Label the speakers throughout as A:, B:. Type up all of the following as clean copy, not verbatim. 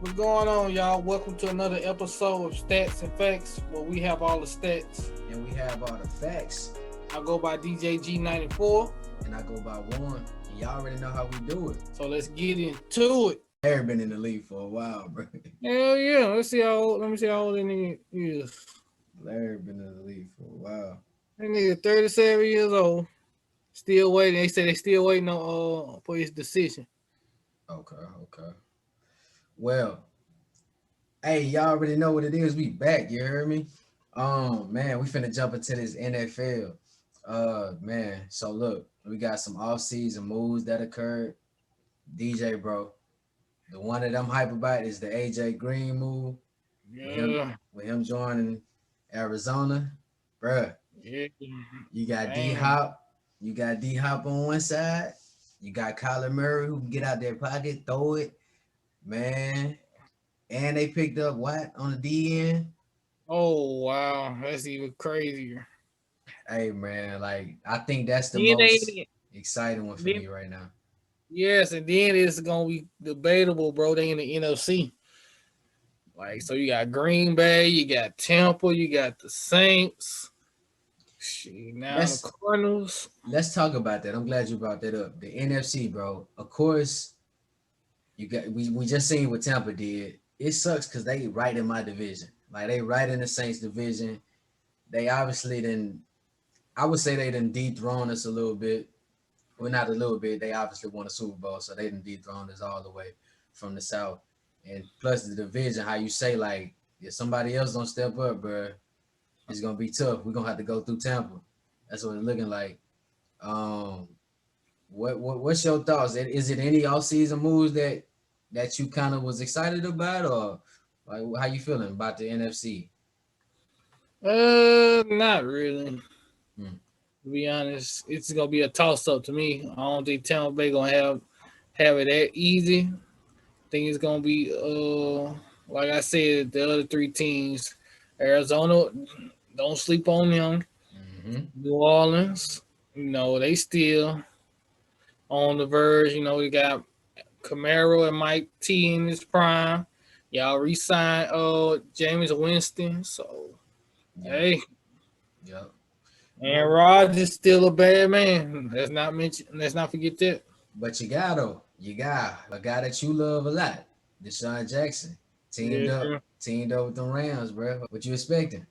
A: What's going on, y'all? Welcome to another episode of Stats and Facts, where we have all the stats.
B: And we have all the facts.
A: I go by DJG94.
B: And I go by one. And y'all already know how we do it.
A: So let's get into it.
B: Larry been in the league for a while, bro.
A: Hell yeah. Let me see how old that nigga is.
B: Larry been in the league for a while.
A: That nigga 37 years old. Still waiting. They say they still waiting on for his decision.
B: Okay. Well, hey, y'all already know what it is. We back, you heard me? Man, we finna jump into this NFL. Man, so look, we got some off-season moves that occurred. DJ, bro, the one that I'm hype about is the AJ Green move.
A: Yeah.
B: With him joining Arizona, bruh.
A: Yeah.
B: You got D Hop. You got D Hop on one side. You got Kyler Murray who can get out their pocket, throw it, man. And they picked up Watt on the D end.
A: Oh wow, that's even crazier.
B: Hey man, like I think that's the
A: Then
B: most exciting one for
A: then,
B: me right now.
A: Yes, and then it's gonna be debatable, bro. They in the NFC. Like, so you got Green Bay, you got Tampa, you got the Saints. Now the Cardinals.
B: Let's talk about that. I'm glad you brought that up. The NFC, bro. Of course, you got we just seen what Tampa did. It sucks because they right in my division. Like they right in the Saints division. They obviously didn't. I would say they didn't dethrone us a little bit. Well, not a little bit. They obviously won a Super Bowl, so they didn't dethrone us all the way from the South. And plus the division, how you say like if somebody else don't step up, bro, it's gonna be tough. We're gonna have to go through Tampa. That's what it's looking like. What's your thoughts? Is it any off-season moves that you kind of was excited about, or like how you feeling about the NFC?
A: Not really.
B: Hmm.
A: To be honest, it's gonna be a toss up to me. I don't think Tampa Bay gonna have it that easy. I think it's gonna be like I said, the other three teams. Arizona, don't sleep on them.
B: Mm-hmm.
A: New Orleans, they still on the verge. We got Camaro and Mike T in his prime. Y'all re-signed James Winston. So
B: Yep.
A: hey,
B: Yep.
A: and Rodgers still a bad man. Let's not forget that.
B: But you got a guy that you love a lot, Deshaun Jackson,
A: Yeah.
B: teamed up with the Rams, bro. What you expecting?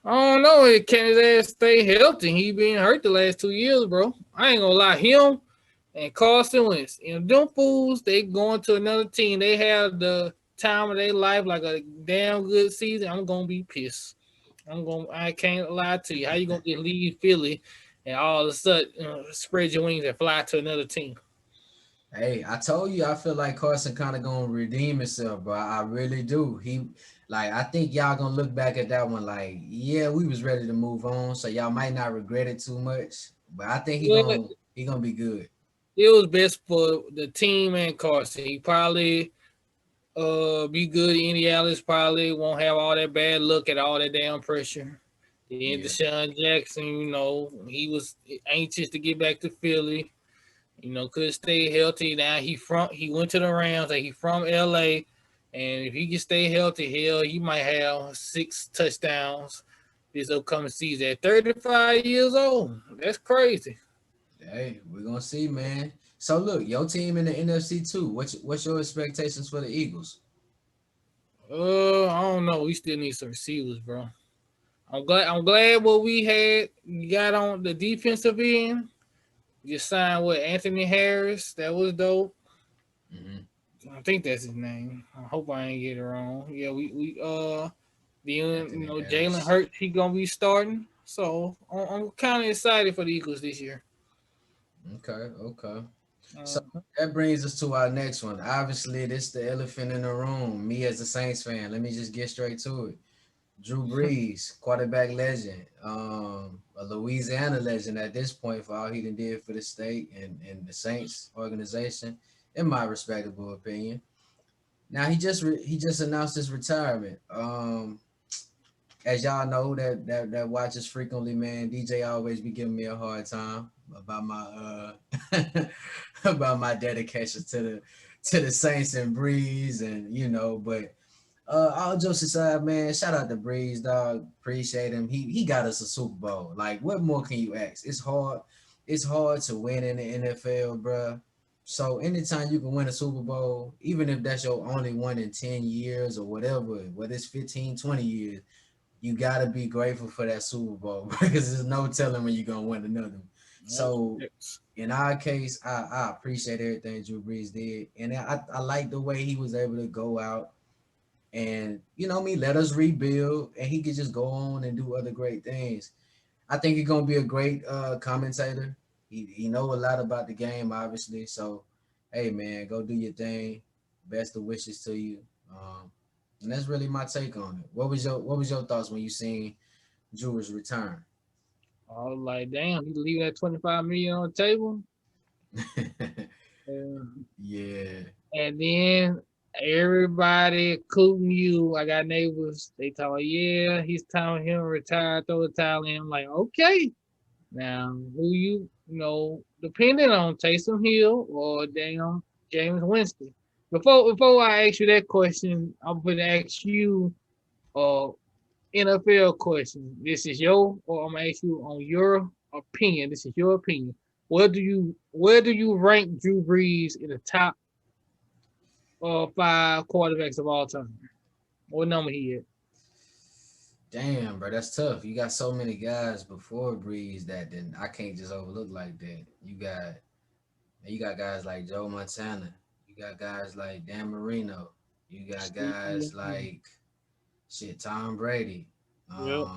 A: I don't know. Can his ass stay healthy? He been hurt the last 2 years, bro. I ain't gonna lie. Him and Carson Wentz, them fools, they going to another team. They have the time of their life, like a damn good season. I'm gonna be pissed. I can't lie to you. How you gonna get leave Philly and all of a sudden spread your wings and fly to another team?
B: Hey, I told you I feel like Carson kind of gonna redeem himself, bro. I really do. I think y'all gonna look back at that one like, yeah, we was ready to move on, so y'all might not regret it too much. But I think
A: Well,
B: he gonna be good.
A: it was best for the team and Carson. He probably be good in Indianapolis. Probably won't have all that bad luck at all that damn pressure. Then
B: Yeah,
A: Deshaun Jackson, he was anxious to get back to Philly. Could stay healthy. Now he went to the Rams. Like he from LA, and if he can stay healthy, hell, he might have 6 touchdowns this upcoming season. At 35 years old, that's crazy.
B: hey, we're gonna see, man. So look, your team in the NFC too. What's your expectations for the Eagles?
A: I don't know. We still need some receivers, bro. I'm glad what we had got on the defensive end. Just signed with Anthony Harris. That was dope.
B: Mm-hmm.
A: I think that's his name. I hope I ain't get it wrong. Yeah, we then
B: Anthony
A: Jalen
B: Harris.
A: Hurts he gonna be starting. So I'm kind of excited for the Eagles this year.
B: Okay. So
A: Uh,
B: that brings us to our next one. Obviously, this the elephant in the room. Me as a Saints fan, let me just get straight to it. Drew Brees, quarterback legend, a Louisiana legend at this point for all he did for the state and the Saints organization, in my respectable opinion. Now he just announced his retirement. As y'all know that watches frequently, man, DJ always be giving me a hard time about my about my dedication to the Saints and Breeze, and but all jokes aside, man, shout out to Breeze, dog. Appreciate him. He got us a Super Bowl. Like, what more can you ask? It's hard. It's hard to win in the NFL, bruh. So anytime you can win a Super Bowl, even if that's your only one in 10 years or whatever, whether it's 15, 20 years, you gotta be grateful for that Super Bowl because there's no telling when you're gonna win another one. So in our case, I appreciate everything Drew Brees did, and I like the way he was able to go out and let us rebuild, and he could just go on and do other great things. I think he's gonna be a great commentator. He know a lot about the game, obviously. So, hey man, go do your thing. Best of wishes to you. And that's really my take on it. What was your thoughts when you seen Drew's return?
A: I was like, damn, he leave that 25 million on the table.
B: Yeah.
A: And then everybody, including you, I got neighbors, they tell me, yeah, he's time for him to retire, throw the towel in. I'm like, okay. Now, who depending on Taysom Hill or damn James Winston. Before I ask you that question, I'm going to ask you a NFL question. I'm gonna ask you on your opinion. This is your opinion. Where do you rank Drew Brees in the top 5 quarterbacks of all time? What number he at?
B: Damn, bro, that's tough. You got so many guys before Breeze that then I can't just overlook like that. You got guys like Joe Montana. You got guys like Dan Marino. You got guys like Tom Brady.
A: Yep.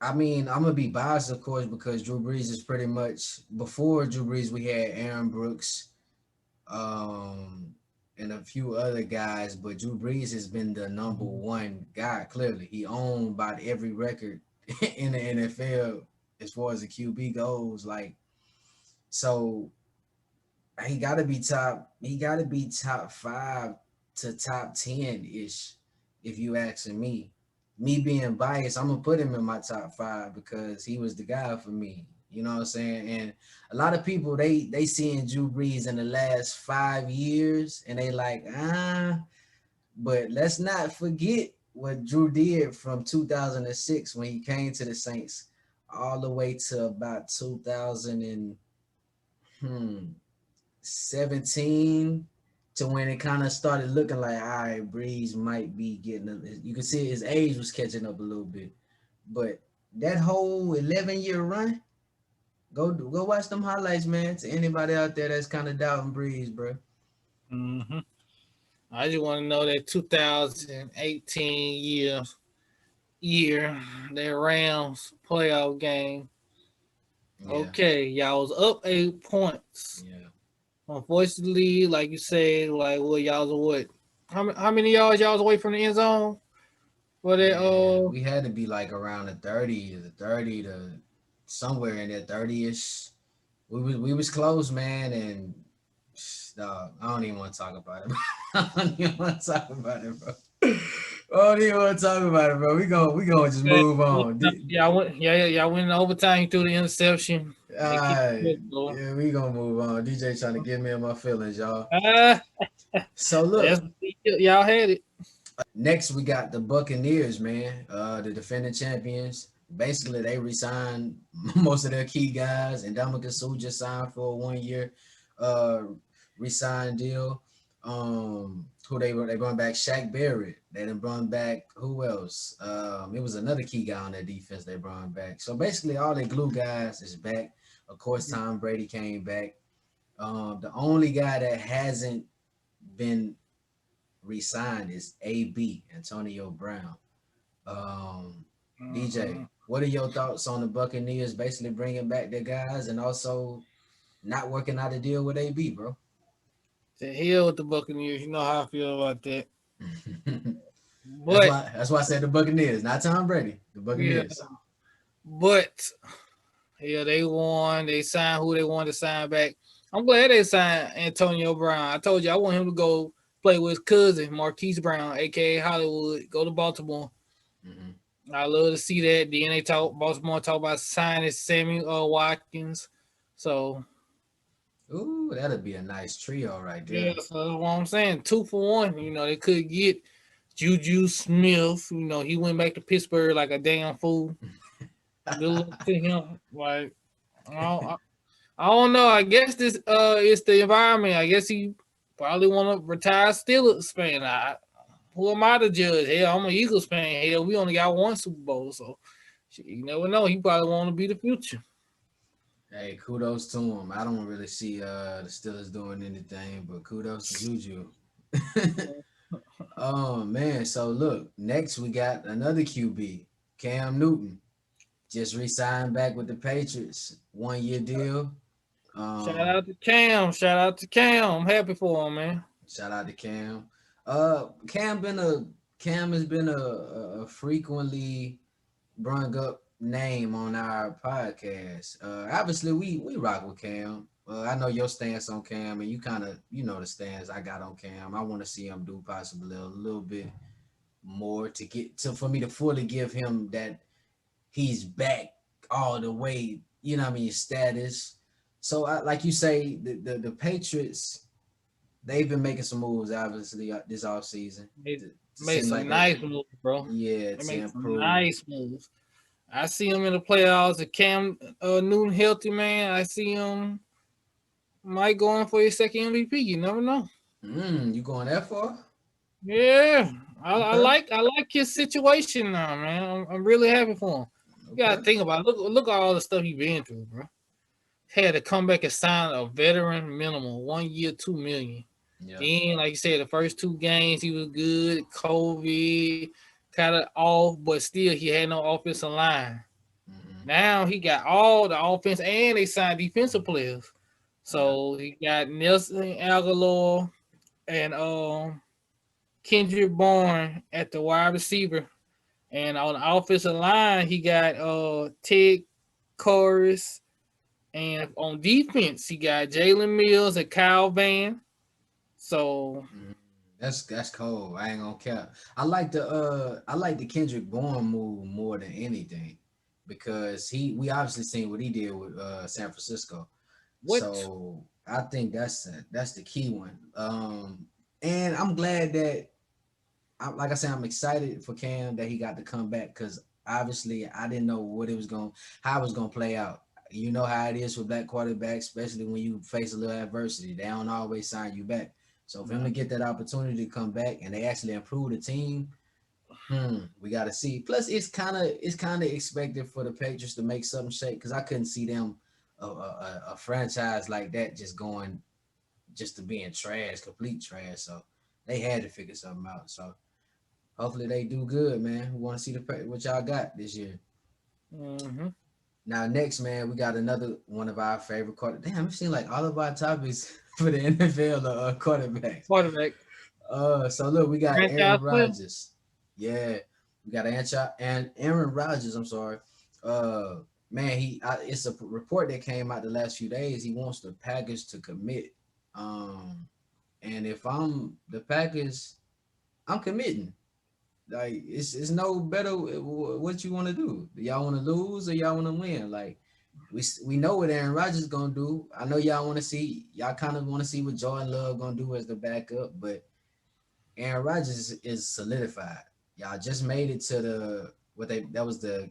B: I mean, I'm gonna be biased, of course, because Drew Brees is pretty much before Drew Brees. We had Aaron Brooks, um, and a few other guys, but Drew Brees has been the number one guy. Clearly, he owned about every record in the NFL as far as the QB goes. Like, so he got to be top. He got to be top 5 to top 10 ish, if you asking me. Me being biased, I'm gonna put him in my top 5 because he was the guy for me. You know what I'm saying? And a lot of people they seeing Drew Brees in the last 5 years and they like but let's not forget what Drew did from 2006 when he came to the Saints all the way to about 2017 to when it kind of started looking like, all right, Breeze might be getting you can see his age was catching up a little bit. But that whole 11-year run, go watch them highlights, man. To anybody out there that's kind of doubting Breeze, bro.
A: Mm-hmm. I just want to know that 2018 year that Rams playoff game.
B: Yeah.
A: Okay, y'all was up 8 points.
B: Yeah.
A: Unfortunately, like you said, like y'all was what? How many yards y'all was away from the end zone? For that
B: We had to be like around the 30 to somewhere in there 30ish. We was close, man, and dog, I don't even want to talk about it. I don't even want to talk about it, bro. I don't even want to talk about it, bro. We gonna just move on.
A: Y'all went in overtime through the interception.
B: Yeah, we gonna move on. DJ trying to get me in my feelings, y'all. So look,
A: y'all had it.
B: Next we got the Buccaneers, man. The defending champions. Basically, they resigned most of their key guys, and Ndamukong Suh just signed for a 1-year resign deal. Who they brought back? Shaq Barrett. They done brought back who else? It was another key guy on their defense they brought back. So basically, all their glue guys is back. Of course, Tom Brady came back. The only guy that hasn't been re-signed is AB, Antonio Brown. DJ, what are your thoughts on the Buccaneers basically bringing back their guys and also not working out a deal with AB, bro?
A: The hell with the Buccaneers. You know how I feel about that. But
B: that's why I said the Buccaneers, not Tom Brady. The Buccaneers.
A: Yeah, but they won. They signed who they wanted to sign back. I'm glad they signed Antonio Brown. I told you I want him to go play with his cousin, Marquise Brown, aka Hollywood. Go to Baltimore. Mm-hmm. I love to see that. Then Baltimore talk about signing Sammy Watkins. So
B: Ooh, that'll be a nice trio right
A: Yeah,
B: there.
A: so that's what I'm saying. 2 for 1. They could get Juju Smith. He went back to Pittsburgh like a damn fool. Good luck to him. Like, I don't, I don't know. I guess this is the environment. I guess he probably want to retire Steelers fan. Who am I to judge? Hell, I'm an Eagles fan. Hell, we only got one Super Bowl, so you never know. He probably want to be the future.
B: Hey, kudos to him. I don't really see the Steelers doing anything, but kudos to Juju. Oh man, so look, next we got another QB, Cam Newton. Just re-signed back with the Patriots. 1 year deal.
A: Shout
B: Um,
A: out to Cam. Shout out to Cam. I'm happy for him, man.
B: Shout out to Cam. Cam has been a frequently brung up name on our podcast. Obviously we rock with Cam. I know your stance on Cam, and you kind of the stance I got on Cam. I want to see him do possibly a little bit more to get to for me to fully give him that he's back all the way. You know what I mean? Status. So like you say, the Patriots, they've been making some moves obviously this off season
A: Made,
B: to
A: made
B: seem
A: some
B: like they
A: nice moves, bro.
B: yeah
A: They
B: to
A: made some
B: improve.
A: nice moves. I see him in the playoffs. If Cam Newton healthy, man, I see him might go in for his second MVP. You never know.
B: You going that far?
A: Yeah,
B: Okay,
A: I like his situation now, man. I'm really happy for him. You gotta
B: okay.
A: think about it. Look at all the stuff he been through, bro. Had to come back and sign a veteran minimum, 1 year, 2 million.
B: Yeah.
A: Then, like you said, the first 2 games he was good. COVID kind of off, but still he had no offensive line.
B: hmm
A: Now he got all the offense and they signed defensive players.
B: Yeah.
A: So he got Nelson Aguilar and Kendrick Bourne at the wide receiver. And on the offensive line, he got Ted Corris. And on defense, he got Jalen Mills and Kyle Van. So
B: Mhm. That's cold. I ain't gonna cap. I like the Kendrick Bourne move more than anything because we obviously seen what he did with San Francisco.
A: what?
B: So I think that's the key one. And I'm glad that like I said, I'm excited for Cam that he got to come back because obviously I didn't know how it was gonna play out. You know how it is with black quarterbacks, especially when you face a little adversity. They don't always sign you back. So for him to get that opportunity to come back and they actually improve the team, we got to see. Plus, it's kind of expected for the Patriots to make something shake because I couldn't see them a franchise like that just going just to being trash, complete trash. So they had to figure something out. So hopefully they do good, man. We want to see what y'all got this year.
A: Mm-hmm.
B: Now next, man, we got another one of our favorite quarter. Damn, it seems like all of our topics for the NFL are quarterbacks.
A: Quarterback.
B: So look, we got Aaron
A: Franchise player.
B: Rodgers. Yeah, we got and Aaron Rodgers. I'm sorry. Uh, Man, it's a report that came out the last few days. He wants the Packers to commit. Um, and if I'm the Packers, I'm committing. Like it's no better what you want to do. Y'all want to lose or y'all want to win? Like we know what Aaron Rodgers is gonna do. I know y'all kind of want to see what Jordan Love gonna do as the backup, but Aaron Rodgers is solidified. Y'all just made it to the what they that was the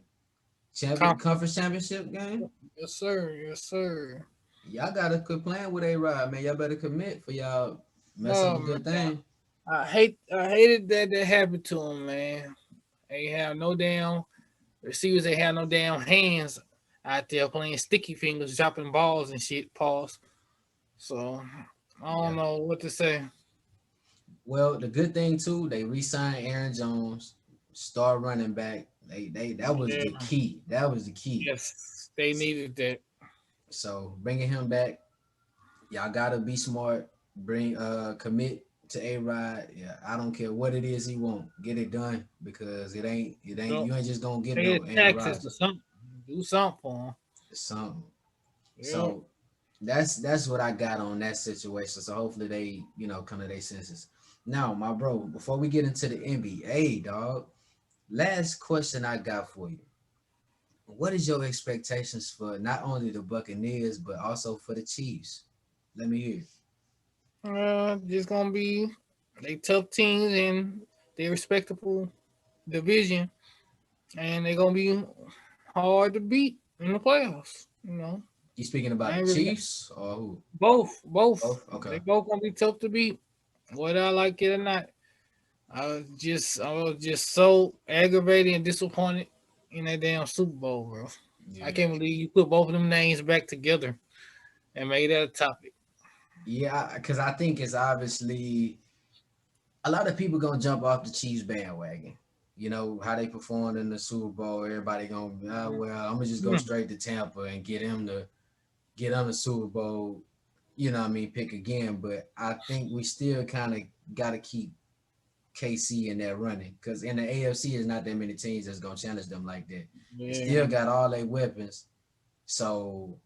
A: Conference.
B: conference championship game.
A: Yes, sir. Yes, sir.
B: Y'all gotta quit playing with A Rod, man. Y'all better commit for y'all mess up
A: Oh
B: a good
A: man,
B: thing.
A: I hated that happened to him, man. They have no damn receivers. They have no damn hands out there playing sticky fingers, dropping balls and shit. Pause. So I don't
B: Yeah.
A: know what to say.
B: Well, the good thing too, they re-signed Aaron Jones, star running back. They that was
A: Yeah.
B: the key. That was the key.
A: Yes, they needed that.
B: So bringing him back, y'all gotta be smart. Bring commit to A Rod. Yeah, I don't care what it is he want. Get it done because it ain't
A: Don't
B: you ain't just gonna get
A: pay
B: no
A: his
B: Aaron
A: taxes or
B: Rodgers.
A: something. Do something for him.
B: It's something.
A: Yeah.
B: So that's what I got on that situation. So hopefully they come to their senses. Now, my bro, before we get into the NBA, dog. Last question I got for you. What is your expectations for not only the Buccaneers but also for the Chiefs? Let me hear.
A: Just gonna be they tough teams in their respectable division, and they're gonna be hard to beat in the playoffs.
B: You speaking
A: I
B: about the
A: ain't really
B: Chiefs or who?
A: both.
B: Both. Okay.
A: They both gonna be tough to beat, whether I like it or not. I was just so aggravated and disappointed in that damn Super Bowl, bro. I
B: Yeah.
A: can't believe you put both of them names back together and made that a topic.
B: Yeah, because I think it's obviously a lot of people gonna jump off the Chiefs bandwagon. You know how they performed in the Super Bowl. Everybody gonna well, I'm gonna just go
A: Mm,
B: straight to Tampa and get him the Super Bowl. You know what I mean? Pick again, but I think we still kind of got to keep KC in that running because in the AFC is not that many teams that's gonna challenge them like that. They
A: yeah.
B: still got all their weapons, so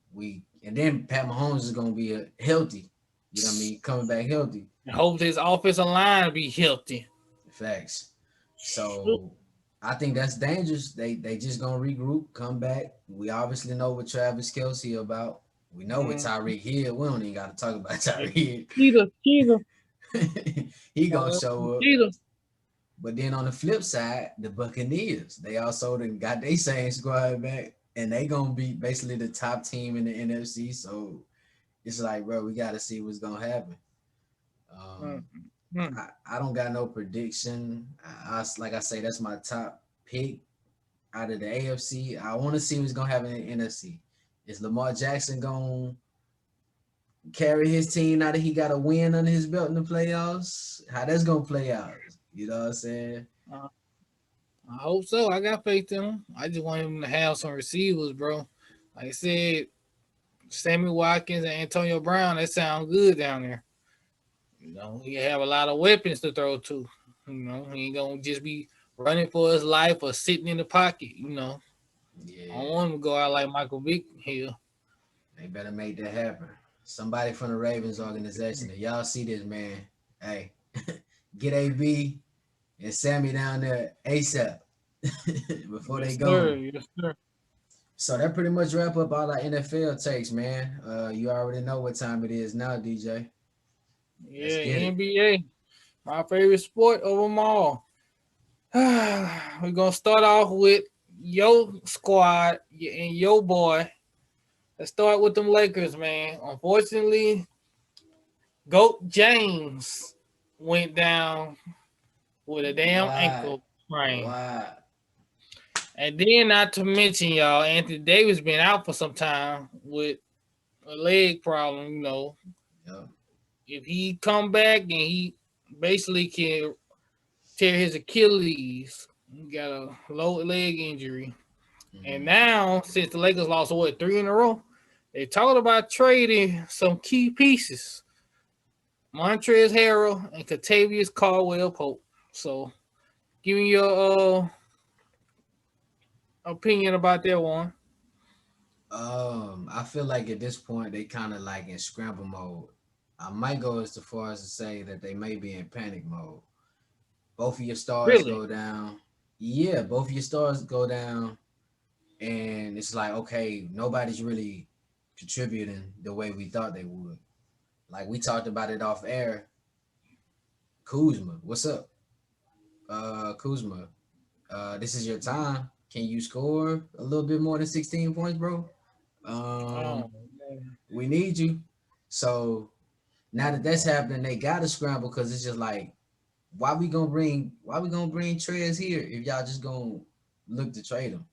B: and then Pat Mahomes is gonna be healthy. You know what I mean? Coming back healthy.
A: I hope this offensive line be healthy.
B: Facts. So I think that's dangerous. They just gonna regroup, come back. We obviously know what Travis Kelsey about. We know what
A: Mm.
B: Tyreek Hill. We don't even got to talk about Tyreek.
A: Cheetah.
B: He gonna show up.
A: Cheetah.
B: But then on the flip side, the Buccaneers, they also done got their same squad back, and they gonna be basically the top team in the NFC. So it's like, bro, we got to see what's gonna happen.
A: Mm,
B: Um,
A: mm.
B: I don't got no prediction. Like I say, that's my top pick out of the AFC. I want to see what's gonna happen in the NFC. Is Lamar Jackson gonna carry his team now that he got a win under his belt in the playoffs? How that's gonna play out? You know what I'm saying?
A: Uh, I hope so. I got faith in him. I just want him to have some receivers, bro. Like I said, Sammy Watkins and Antonio Brown, that sound good down there. He have a lot of weapons to throw to. He ain't gonna just be running for his life or sitting in the pocket. I don't
B: Yeah,
A: want him to go out like Michael Vick here.
B: they better make that happen. Somebody from the Ravens organization, if y'all see this man, hey, get AB and Sammy down there ASAP before they
A: Yes, sir.
B: gone.
A: Yes, sir.
B: So that pretty much wrap up all our NFL takes, man. You already know what time it is now, DJ. Let's
A: Yeah,
B: get it.
A: NBA, my favorite sport of them all. We're gonna start off with your squad and your boy. Let's start with them Lakers, man. Unfortunately, Goat James went down with a damn
B: Why?
A: ankle sprain.
B: Why?
A: And then not to mention, y'all, Anthony Davis been out for some time with a leg problem,
B: Yo.
A: If he come back and he basically can tear his Achilles, he got a low leg injury. And
B: Mm-hmm.
A: now, since the Lakers lost three in a row, they talked about trading some key pieces, Montrezl Harrell and Katavious Caldwell Pope. So, give me your opinion about that one.
B: I feel like at this point they kind of like in scramble mode. I might go as far as to say that they may be in panic mode. Both of your stars
A: Really?
B: go down. Yeah, both of your stars go down, and it's like okay, nobody's really contributing the way we thought they would. Like we talked about it off air. Kuzma, what's up? Kuzma, this is your time. Can you score a little bit more than 16 points, bro?
A: Oh,
B: Um,
A: man.
B: we need you. So now that that's happening, they gotta scramble because it's just like, why we gonna bring Trez here if y'all just gonna look to trade him?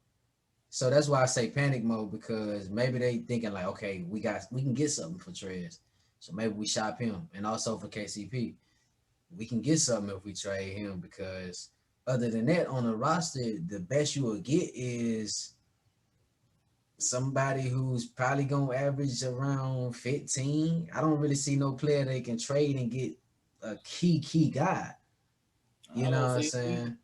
B: So that's why I say panic mode because maybe they thinking like, okay, we can get something for Trez, so maybe we shop him, and also for KCP, we can get something if we trade him because other than that on the roster, the best you will get is somebody who's probably gonna average around 15. I don't really see no player they can trade and get a key guy. You
A: I
B: know
A: don't
B: what I'm
A: see it.
B: saying?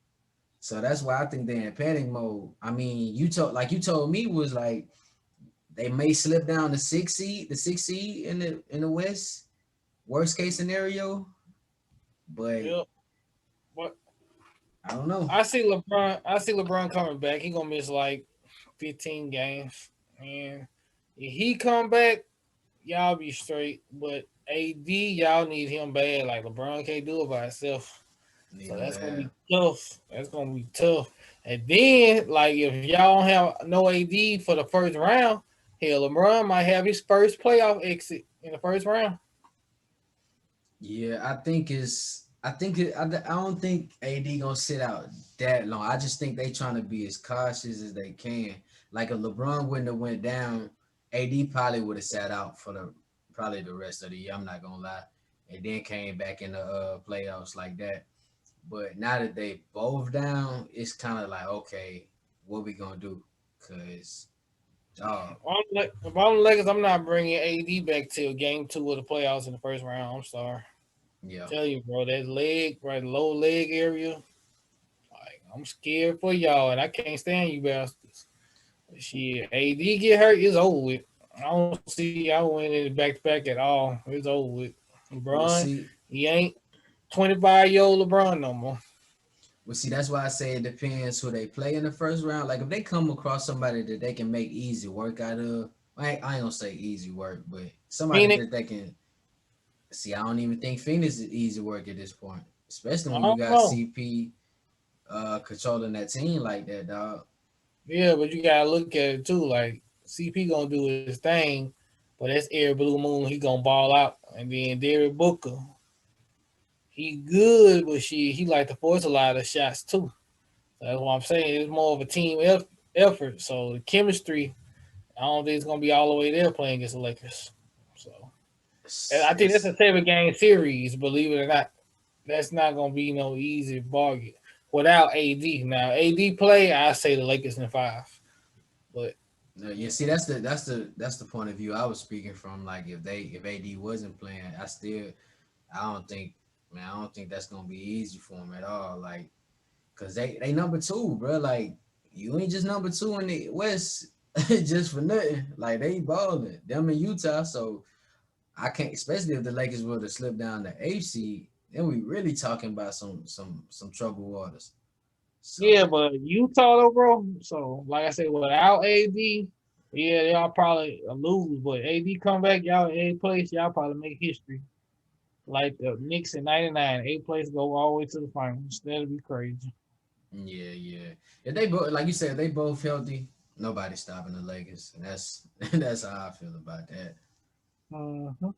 B: So that's why I think they're in panic mode. I mean, you told me was like they may slip down the six seed in the West, worst case scenario. But
A: Yep. But
B: I don't know.
A: I see LeBron. I see LeBron coming back. He gonna miss like 15 games, and if he come back, y'all be straight. But AD, y'all need him bad. Like LeBron can't do it by himself.
B: Need
A: So
B: him
A: that's gonna be
B: bad.
A: tough. That's gonna be tough. And then, like, if y'all don't have no AD for the first round, hell, LeBron might have his first playoff exit in the first round.
B: Yeah, I don't think AD gonna sit out that long. I just think they trying to be as cautious as they can. Like if LeBron wouldn't have went down, AD probably would have sat out for the probably the rest of the year. I'm not gonna lie, and then came back in the playoffs like that. But now that they both down, it's kind of like okay, what we gonna do? Cause dog,
A: If I'm the Lakers, I'm not bringing AD back till game two of the playoffs in the first round. I'm sorry.
B: yeah.
A: Tell you, bro, that leg, right, low leg area, like, I'm scared for y'all, and I can't stand you bastards. Shit, AD get hurt, it's over with. I don't see y'all winning back to back at all. It's over with.
B: We'll
A: LeBron,
B: see.
A: he ain't 25-year-old LeBron no more.
B: Well, see, that's why I say it depends who they play in the first round. Like if they come across somebody that they can make easy work out of, I ain't gonna say easy work, but somebody
A: Phoenix,
B: that they can see. I don't even think Phoenix is easy work at this point, especially
A: I
B: when you
A: don't
B: got
A: know.
B: CP controlling that team like that, dog.
A: Yeah, but you gotta look at it too. Like CP gonna do his thing, but that's Air Blue Moon. He gonna ball out, and then Derek Booker, he good, but he like to force a lot of shots too. So that's what I'm saying. It's more of a team effort. So the chemistry, I don't think it's gonna be all the way there playing against the Lakers. So and I think that's
B: It's
A: a 7 game series. Believe it or not, that's not gonna be no easy bargain without AD. Now AD play, I say the Lakers in five, but
B: no, yeah. See, that's the point of view I was speaking from. Like if AD wasn't playing, I don't think I don't think that's gonna be easy for him at all. Like cause they number two, bro. Like you ain't just number two in the West just for nothing. Like they balling them in Utah. So I can't, especially if the Lakers were to slip down the AFC, then we really talking about some trouble waters.
A: yeah,
B: So
A: but Utah though, bro. So like I said, without AD, yeah, y'all probably lose. But AD come back, y'all in eighth place, y'all probably make history. Like the Knicks in '99, eighth place go all the way to the finals. That'd be crazy.
B: yeah, yeah. If they both, like you said, they both healthy, nobody's stopping the Lakers, and that's that's how I feel about that.
A: Mhm.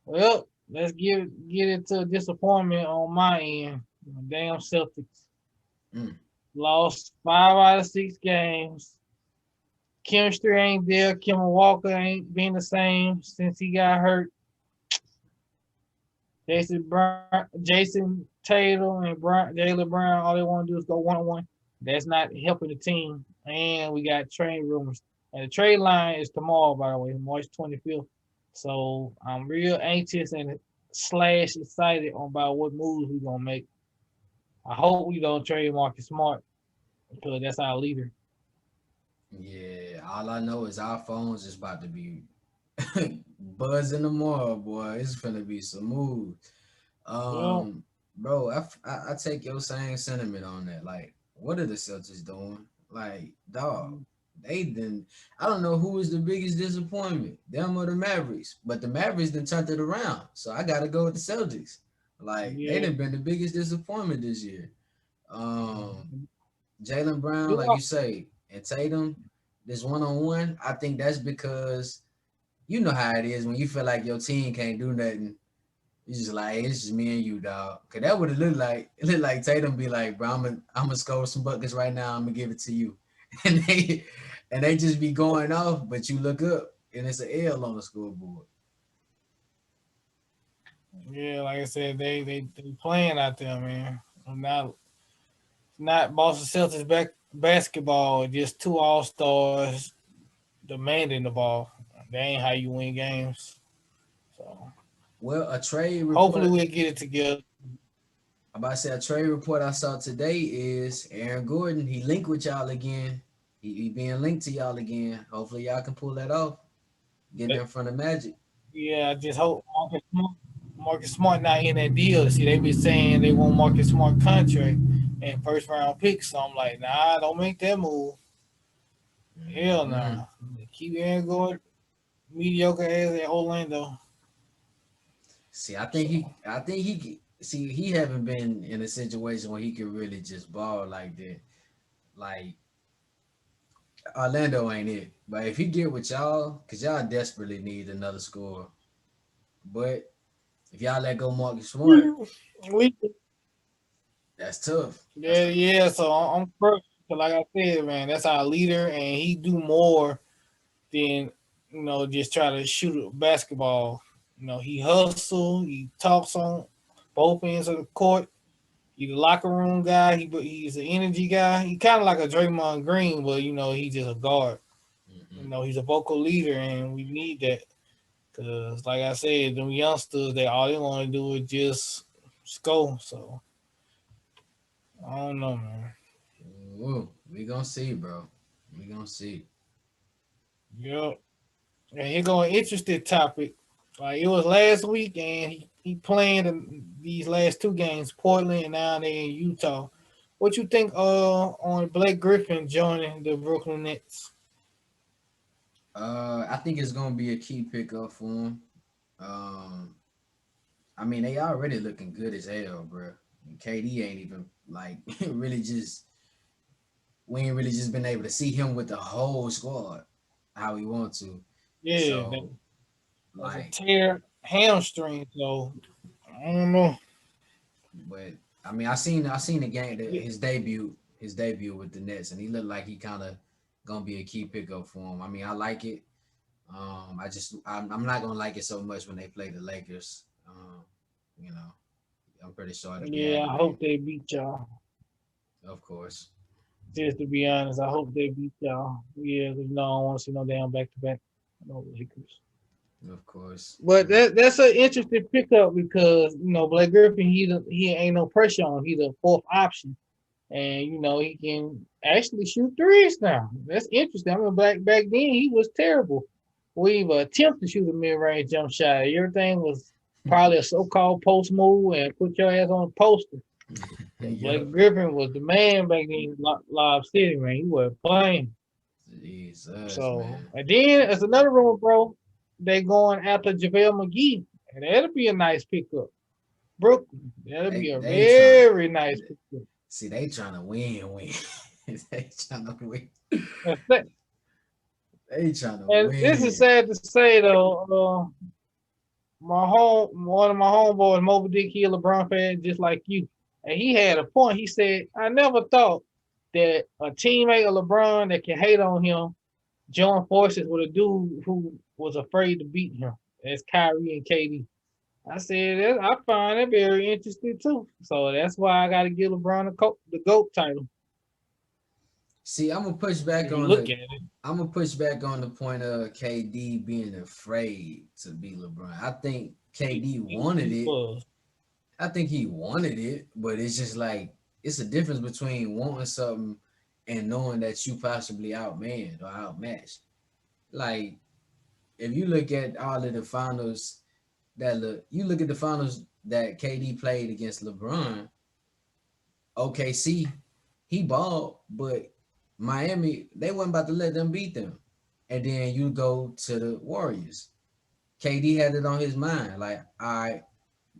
A: Well, let's get into a disappointment on my end. Damn Celtics
B: Mm.
A: lost 5 out of 6 games. Chemistry ain't there. Kemba Walker ain't been the same since he got hurt. Jason Tatum and Jalen Brown, all they want to do is go 1-on-1. That's not helping the team. And we got trade rumors. And the trade line is tomorrow, by the way, March 25th. So I'm real anxious and slash excited about what moves we're gonna make. I hope we don't trade Marcus Smart because that's our leader.
B: Yeah, all I know is our phones is about to be buzzing tomorrow, boy. It's gonna be some moves.
A: Well,
B: Um, bro, I take your same sentiment on that. Like, what are the Celtics doing? Like, dog, they didn't. I don't know who is the biggest disappointment, them or the Mavericks. But the Mavericks done turned it around, so I gotta go with the Celtics. Like, they
A: yeah.
B: done been the biggest disappointment this year. Um, Jalen Brown,
A: You
B: like
A: know,
B: you say, and Tatum, this one on one. I think that's because you know how it is when you feel like your team can't do nothing. It's just like it's just me and you, dog. Cause that would have looked like it looked like Tatum be like, bro, I'm gonna score some buckets right now. I'm gonna give it to you, and they just be going off. But you look up and it's an L on the scoreboard.
A: yeah, like I said, they playing out there, man. I'm not Boston Celtics basketball, just two all stars demanding the ball. That ain't how you win games. So
B: Well, a trade
A: hopefully
B: report.
A: we'll get it together.
B: I'm about to say a trade report I saw today is Aaron Gordon. He linked with y'all again. He being linked to y'all again. Hopefully y'all can pull that off. Get there in front of Magic.
A: Yeah, I just hope Marcus Smart not in that deal. See, they be saying they want Marcus Smart contract and first round picks. So I'm like, nah, don't make that move. Hell
B: Mm-hmm.
A: nah. Keep Aaron Gordon. mediocre as in Orlando.
B: See,
A: So
B: I think see, he haven't been in a situation where he could really just ball like that. Like Orlando ain't it. But if he get with y'all, cause y'all desperately need another scorer. But if y'all let go Marcus Smart,
A: we
B: that's tough. That's
A: yeah,
B: tough.
A: yeah. So I'm first. So like I said, man, that's our leader, and he do more than just try to shoot a basketball. He hustle. He talks on both ends of the court. He's a locker room guy. He's an energy guy. He kind of like a Draymond Green, but he's just a guard.
B: Hmm.
A: He's a vocal leader, and we need that because, like I said, them youngsters, they all they want to do is just score. So I don't know, man.
B: Ooh, we gonna see, bro. We gonna see.
A: Yep. And here go an interesting topic. Like it was last week, and he playing these last two games, Portland and now they in Utah. What you think on Blake Griffin joining the Brooklyn Nets?
B: I think it's gonna be a key pickup for him. Um, I mean, they already looking good as hell, bro. And KD ain't even like really just we ain't really just been able to see him with the whole squad how we want to.
A: Yeah,
B: So
A: that's a
B: like,
A: tear hamstring. So I don't know.
B: but I mean, I seen the game his debut with the Nets, and he looked like he kind of gonna be a key pickup for him. I mean, I like it. I'm not gonna like it so much when they play the Lakers. You know, I'm pretty sure it'll be
A: Yeah, I
B: aggravating.
A: hope they beat y'all.
B: Of course,
A: Just to be honest, I hope they beat y'all. Yeah, 'cause, I don't want to see no damn back to back. No Lakers.
B: of course.
A: But that's an interesting pickup because Blake Griffin he ain't no pressure on him. He's a fourth option, and he can actually shoot threes now. That's interesting. I mean, back then he was terrible. We even attempt to shoot a mid range jump shot. Everything was probably a so called post move and put your ass on a poster. But Blake
B: Yep.
A: Griffin was the man back then in Lob City, man. He was playing.
B: Jesus,
A: So,
B: man.
A: and then it's another rumor, bro. They going after JaVale McGee, and that'll be a nice pickup. Brooklyn, that'll be a
B: They trying
A: very nice pickup.
B: see they trying to win. They trying to win.
A: And, sa-
B: They trying to
A: and this is
B: win.
A: sad to say though. One of my homeboys, Moby Dick, he a LeBron fan just like you, and he had a point. He said, "I never thought that a teammate of LeBron that can hate on him join forces with a dude who was afraid to beat him. That's Kyrie and KD." I said I find it very interesting too. So that's why I got to give LeBron the GOAT title.
B: See,
A: If you look at it,
B: I'm gonna push back on the point of KD being afraid to be LeBron. I think KD wanted
A: he
B: it.
A: was.
B: I think he wanted it, but it's just like it's a difference between wanting something and knowing that you possibly outmanned or outmatched. Like if you look at all of the finals you look at the finals that KD played against LeBron, OKC, he balled, but Miami, they wasn't about to let them beat them. And then you go to the Warriors. KD had it on his mind, like, all right,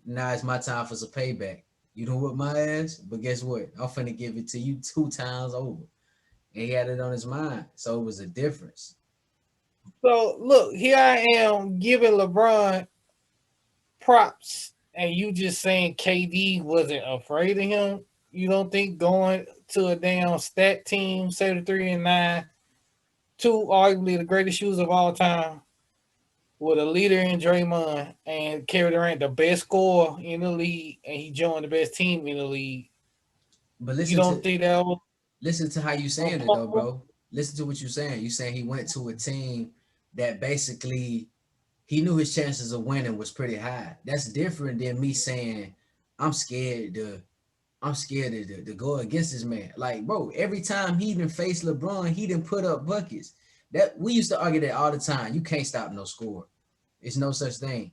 B: now it's my time for some payback. You don't whip my ass, but guess what? I'm finna give it to you 2 times over. And he had it on his mind. So it was a difference.
A: So look, here I am giving LeBron props, and you just saying KD wasn't afraid of him. You don't think going to a damn stat team, 73-9, two arguably the greatest shooters of all time, with a leader in Draymond and Kevin Durant, the best scorer in the league, and he joined the best team in the league.
B: But
A: You don't think that was
B: listen to how you
A: on
B: saying it though,
A: par?
B: bro. Listen to what you're saying. You saying he went to a team that basically he knew his chances of winning was pretty high. That's different than me saying I'm scared to to go against this man. Like, bro, every time he even faced LeBron, he didn't put up buckets. That we used to argue that all the time. You can't stop no score. It's no such thing.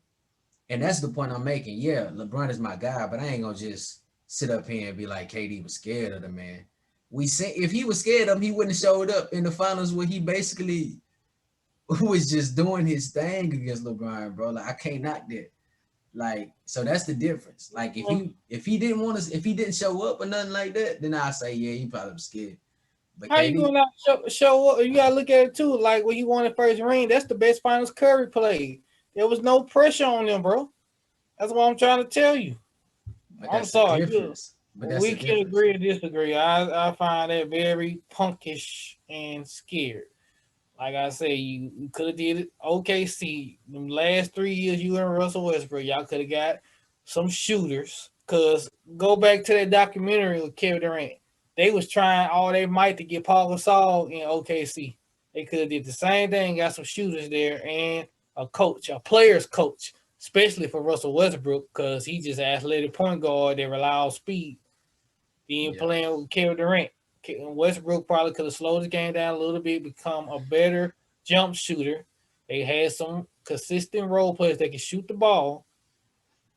B: And that's the point I'm making. Yeah, LeBron is my guy, but I ain't gonna just sit up here and be like KD was scared of the man. We say if he was scared of him, he wouldn't have showed up in the finals where he basically was just doing his thing against LeBron, bro. Like I can't knock that. Like, so that's the difference. Like if he didn't want to, if he didn't show up or nothing like that, then I say yeah, he probably was scared. But
A: How you
B: KD,
A: gonna not show up? You gotta look at it too. Like when he won the first ring, that's the best finals Curry played. There was no pressure on them, bro. That's what I'm trying to tell you.
B: but
A: I'm
B: that's the
A: sorry,
B: difference. But that's
A: we
B: the
A: can
B: difference.
A: agree or disagree. I find that very punkish and scared. Like I say, you could have did it. OKC, the last 3 years you and Russell Westbrook, y'all could have got some shooters. Cause go back to that documentary with Kevin Durant. They was trying all they might to get Paul Gasol in OKC. They could have did the same thing, got some shooters there, and a coach, a player's coach, especially for Russell Westbrook, because he just an athletic point guard that rely on speed. Then
B: Yeah.
A: playing with Kevin Durant. Westbrook probably could have slowed the game down a little bit, become a better jump shooter. They had some consistent role players that could shoot the ball,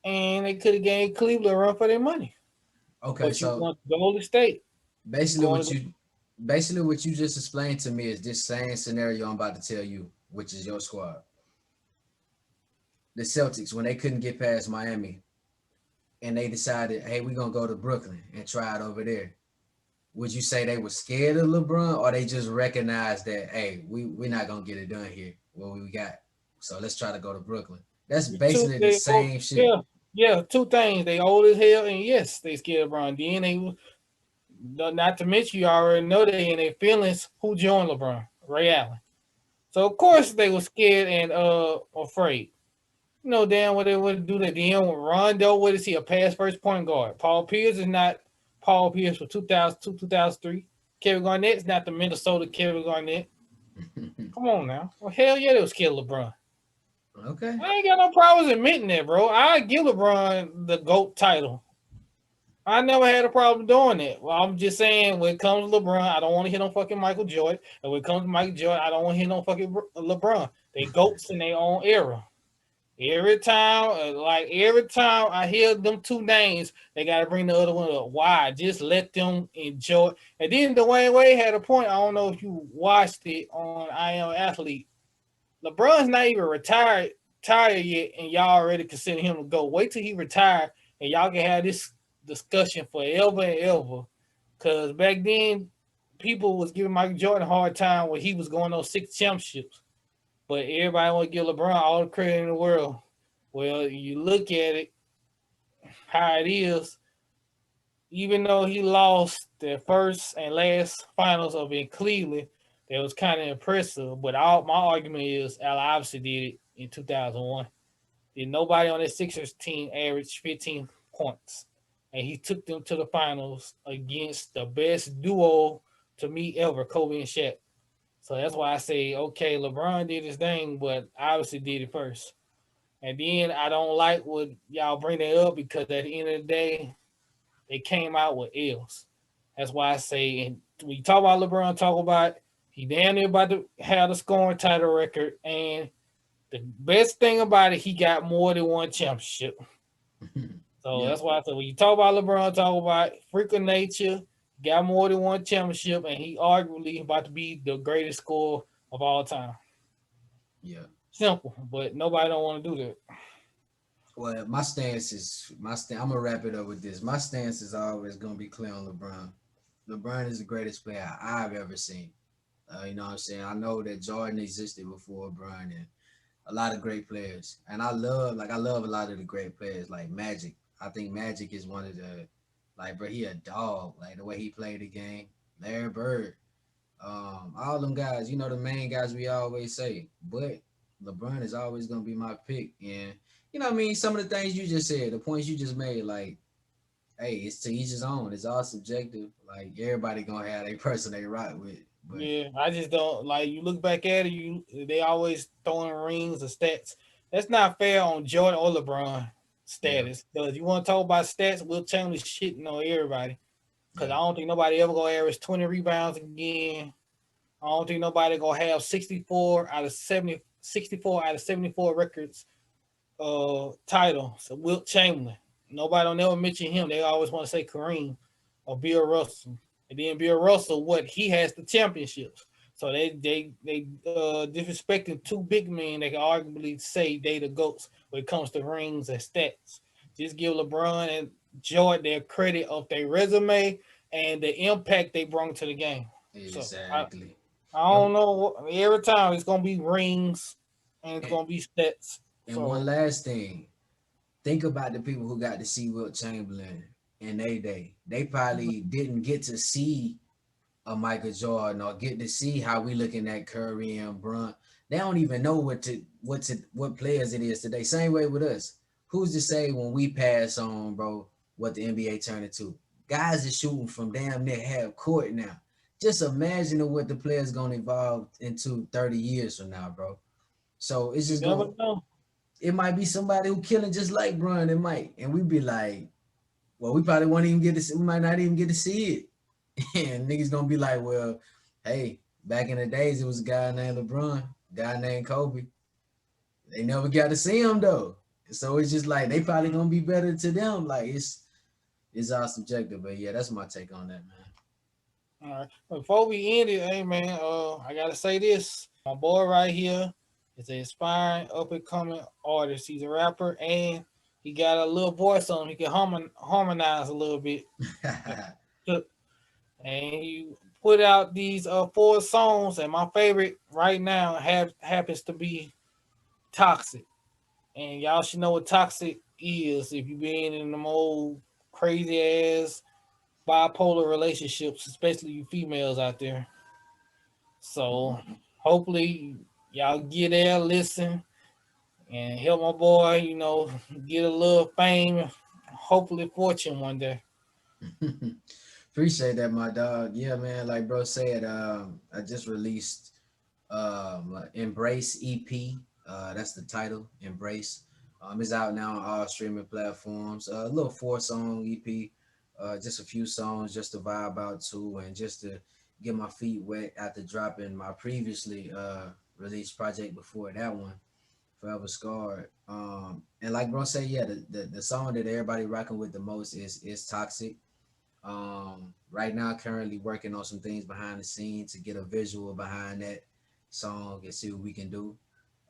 A: and they could have gave Cleveland a run for their money.
B: Okay,
A: But you
B: so
A: want Golden State
B: basically
A: going
B: what
A: to
B: you basically what you just explained to me is this same scenario I'm about to tell you, which is your squad. The Celtics, when they couldn't get past Miami and they decided, hey, we're gonna go to Brooklyn and try it over there. Would you say they were scared of LeBron or they just recognized that, hey, we're not gonna get it done here, what we got. So let's try to go to Brooklyn. That's
A: two.
B: basically the same shit.
A: Yeah, yeah. Two things. They old as hell, and yes, they scared of LeBron. Then they, not to mention, you already know they in their feelings. Who joined LeBron? Ray Allen. So of course they were scared and afraid. You know damn what they would do that. Then Rondo, what is he? A pass first point guard. Paul Pierce is not Paul Pierce for 2002, 2003. Kevin Garnett's not the Minnesota Kevin Garnett. Come on now. Well, hell yeah, they was scared of LeBron.
B: Okay.
A: I ain't got no problems admitting that, bro. I give LeBron the GOAT title. I never had a problem doing it. Well, I'm just saying, when it comes to LeBron, I don't want to hit on fucking Michael Jordan. And when it comes to Michael Jordan, I don't want to hit on fucking LeBron. They GOATs in their own era. Every time I hear them two names, they got to bring the other one up. Why? Just let them enjoy. And then Dwayne Wade had a point. I don't know if you watched it on I Am Athlete. LeBron's not even tired yet, and y'all already consider him to go. Wait till he retire, and y'all can have this discussion forever and ever. Because back then, people was giving Michael Jordan a hard time when he was going on 6 championships. But everybody want to give LeBron all the credit in the world. Well, you look at it, how it is, even though he lost the first and last finals of in Cleveland, that was kind of impressive. But my argument is Al obviously did it in 2001. Did nobody on that Sixers team average 15 points. And he took them to the finals against the best duo to me ever, Kobe and Shaq. So that's why I say, okay, LeBron did his thing, but obviously did it first. And then I don't like what y'all bring that up because at the end of the day, they came out with L's. That's why I say, and when you talk about LeBron, talk about he damn near about to have the scoring title record. And the best thing about it, he got more than one championship. So
B: Yeah.
A: that's why I said, when you talk about LeBron, talk about freak of nature, got more than one championship, and he arguably about to be the greatest scorer of all time.
B: Yeah.
A: Simple, but nobody don't want to do that.
B: Well, my stance is I'm gonna wrap it up with this. My stance is always gonna be clear on LeBron. LeBron is the greatest player I've ever seen. You know what I'm saying? I know that Jordan existed before LeBron and a lot of great players. And I love a lot of the great players like Magic. I think Magic is one of the bro, he a dog. Like the way he played the game. Larry Bird. All them guys, you know, the main guys we always say. But LeBron is always gonna be my pick. And you know what I mean? Some of the things you just said, the points you just made, like, hey, it's to each his own. It's all subjective. Like everybody gonna have a person they rock with. But
A: Yeah, I just don't like. You look back at it, they always throwing rings or stats. That's not fair on Jordan or LeBron
B: yeah,
A: status. Because you want to talk about stats, Will Chamberlain shitting on everybody. Because
B: yeah,
A: I don't think nobody ever gonna average 20 rebounds again. I don't think nobody gonna have 64 out of 74 records title. So Wilt Chamberlain. Nobody don't ever mention him. They always want to say Kareem or Bill Russell. And then Bill Russell, what he has the championships. So they disrespecting two big men. They can arguably say they the GOATs when it comes to rings and stats. Just give LeBron and Jordan their credit of their resume and the impact they brought to the game. So
B: Exactly.
A: I don't
B: And,
A: know. Every time it's gonna be rings and it's
B: and
A: gonna be stats.
B: and one
A: So
B: last thing, think about the people who got to see Wilt Chamberlain in their day. They probably didn't get to see a Michael Jordan or get to see how we looking at Curry and Bron. They don't even know what players it is today. Same way with us. Who's to say when we pass on, bro, what the NBA turned into? Guys are shooting from damn near half court now. Just imagine what the players gonna evolve into 30 years from now, bro. So it's
A: you
B: just
A: never
B: gonna
A: know.
B: it might be somebody who killing just like Bron. It might, and we be like, well, we probably won't even get to see, we might not even get to see it. And niggas gonna be like, well, hey, back in the days, it was a guy named LeBron, a guy named Kobe. They never got to see him though. So it's just like they probably gonna be better to them. Like it's all subjective, but yeah, that's my take on that, man.
A: All right. Before we end it, hey man, I gotta say this. My boy right here is an inspiring up and coming artist. He's a rapper and he got a little voice on him. He can harmonize a little bit. And he put out these 4 songs, and my favorite right now happens to be Toxic. And y'all should know what toxic is if you've been in them old crazy ass bipolar relationships, especially you females out there. So hopefully y'all get there, listen, and help my boy, get a little fame, hopefully fortune one day.
B: Appreciate that, my dog. Yeah, man. Like bro said, I just released Embrace EP. That's the title, Embrace. It's out now on all streaming platforms. A little 4-song EP. Just a few songs just to vibe out to and just to get my feet wet after dropping my previously released project before that one, Forever Scarred. And like bro said, yeah, the song that everybody rocking with the most is Toxic. Right now, currently working on some things behind the scenes to get a visual behind that song and see what we can do.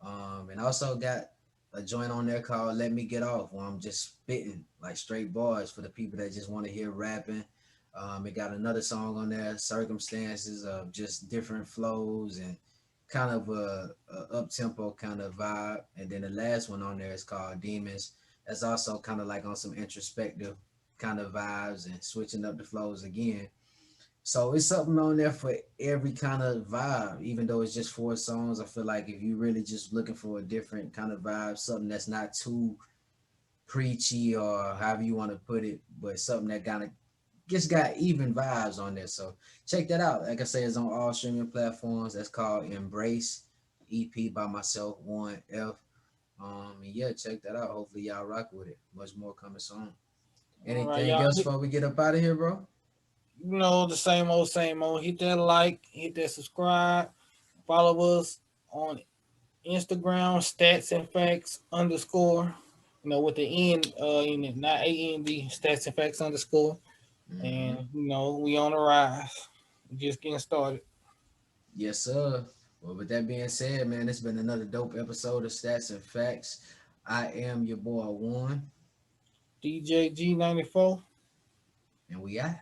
B: And also got a joint on there called Let Me Get Off, where I'm just spitting like straight bars for the people that just want to hear rapping. It got another song on there, Circumstances, of just different flows and kind of a up tempo kind of vibe. And then the last one on there is called Demons. That's also kind of like on some introspective kind of vibes and switching up the flows again. So it's something on there for every kind of vibe, even though it's just 4 songs. I feel like if you really just looking for a different kind of vibe, something that's not too preachy or however you want to put it, but something that kind of just got even vibes on there. So check that out. Like I say, it's on all streaming platforms. That's called Embrace EP by myself, 1F. And yeah, check that out. Hopefully y'all rock with it. Much more coming soon.
A: All right,
B: Anything
A: y'all.
B: else before we get up out of here, bro?
A: The same old, same old. Hit that like, hit that subscribe, follow us on Instagram, stats and facts underscore. With the N in it, not AND, stats and facts underscore.
B: Mm-hmm.
A: And we on the rise. We just getting started.
B: Yes, sir. Well, with that being said, man, it's been another dope episode of Stats and Facts. I am your boy Juan,
A: DJ G94.
B: and we out.